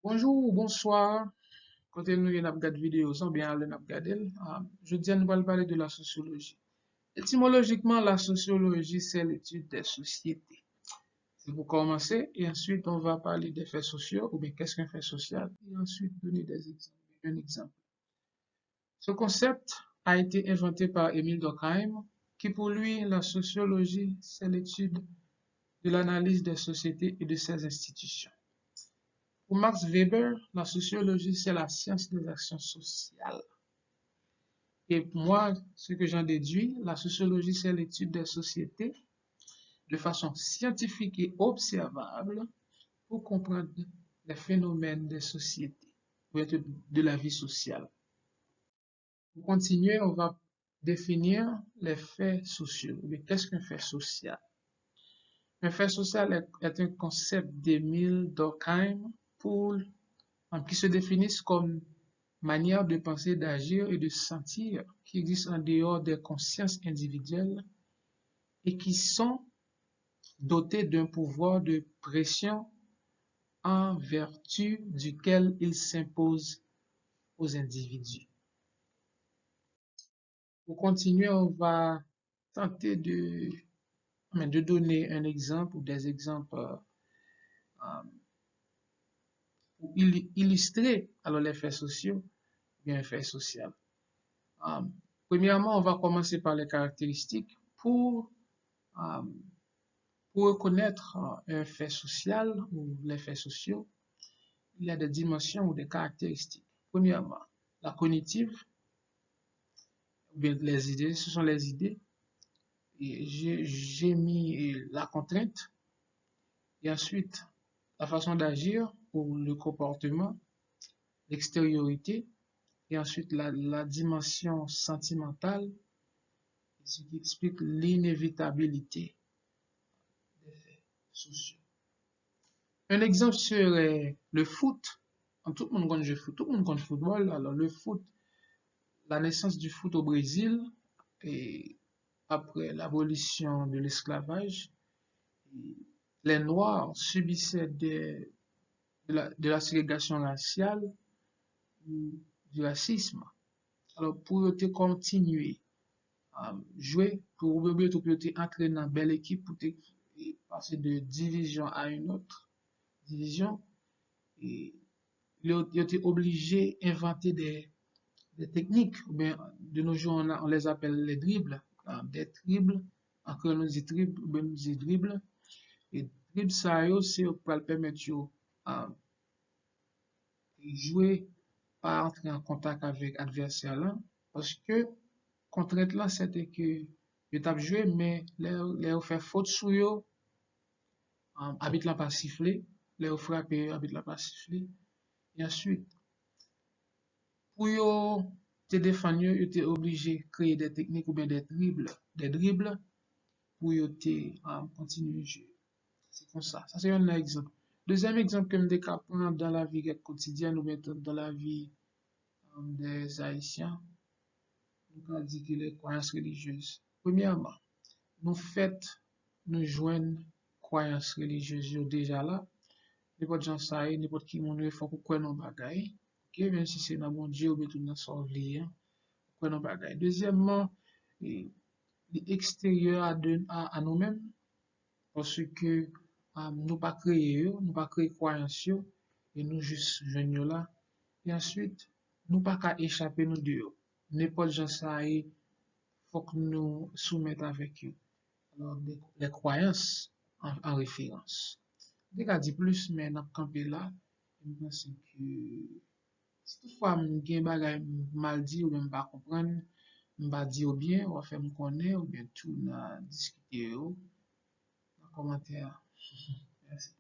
Bonjour ou bonsoir. Quand nous y a une vidéo, sans bien aller regarder. Je dis, nous allons parler de la sociologie. Étymologiquement, la sociologie, c'est l'étude des sociétés. C'est pour commencer, et ensuite, on va parler des faits sociaux, ou bien qu'est-ce qu'un fait social, et ensuite donner des exemples. Un exemple. Ce concept a été inventé par Émile Durkheim, qui pour lui, la sociologie, c'est l'étude de l'analyse des sociétés et de ses institutions. Pour Max Weber, la sociologie, c'est la science des actions sociales. Et pour moi, ce que j'en déduis, la sociologie, c'est l'étude des sociétés de façon scientifique et observable pour comprendre les phénomènes des sociétés, de la vie sociale. Pour continuer, on va définir les faits sociaux. Mais qu'est-ce qu'un fait social? Un fait social est un concept d'Émile Durkheim qui se définissent comme manière de penser, d'agir et de sentir qui existent en dehors des consciences individuelles et qui sont dotés d'un pouvoir de pression en vertu duquel ils s'imposent aux individus. Pour continuer, on va tenter de donner un exemple ou des exemples pour illustrer alors les faits sociaux ou bien les faits sociaux. Premièrement, on va commencer par les caractéristiques euh, pour reconnaître un fait social ou les faits sociaux. Il y a des dimensions ou des caractéristiques. Premièrement, la cognitive, ou bien les idées, ce sont les idées. Et j'ai mis la contrainte et ensuite la façon d'agir ou le comportement, l'extériorité et ensuite la dimension sentimentale, ce qui explique l'inévitabilité des faits sociaux. Un exemple serait le foot. Tout le monde connaît le foot, tout le monde connaît le football. Alors le foot, la naissance du foot au Brésil et après l'abolition de l'esclavage, les Noirs subissaient de la ségrégation raciale, du racisme. Alors pour continuer à jouer, pour entrer dans une belle équipe, pour passer de division à une autre division, et ils étaient obligés d'inventer des techniques, ou bien de nos jours on les appelle les dribbles, des dribbles, encore nous dit dribble, ou bien nous dit dribble, et dribble ça c'est pour permettre de jouer, pas entrer en contact avec l'adversaire là, parce que contrainte là c'était que je tape jouer, mais les fait faute sur eux, habite là pas siffler, les frapper, habite là pas siffler, et ensuite, pour yo te défendre, yo étaient obligés de créer des techniques ou bien des dribbles pour yo te continuer à jouer. C'est comme ça. Ça, c'est un exemple. Deuxième exemple que je prendre dans la vie quotidienne ou bien dans la vie des Haïtiens, on peut dire que les croyances religieuses. Premièrement, nous faites nous joindre croyances religieuses déjà là. N'importe gens ça y n'importe qui moun faut pour croire dans bagay. OK, même si c'est dans mon Dieu ou bien tout dans son vie, croire dans bagay. Deuxièmement, l'extérieur à nous-mêmes parce que nous pas créer, nous pas créer croyances et nous juste joignons là. Et ensuite, nous pas qu'à échapper nous deux. N'importe gens ça y faut que nous soumettre avec eux. Alors, les croyances en référence. Dès qu'a dit plus, mais n'a campé là, je pense que si toutefois m'gen bagay mal dit ou même pas comprendre, m'pa dire ou bien, ou faire me connaître ou bien tout n'a discuter dans commentaire. Merci.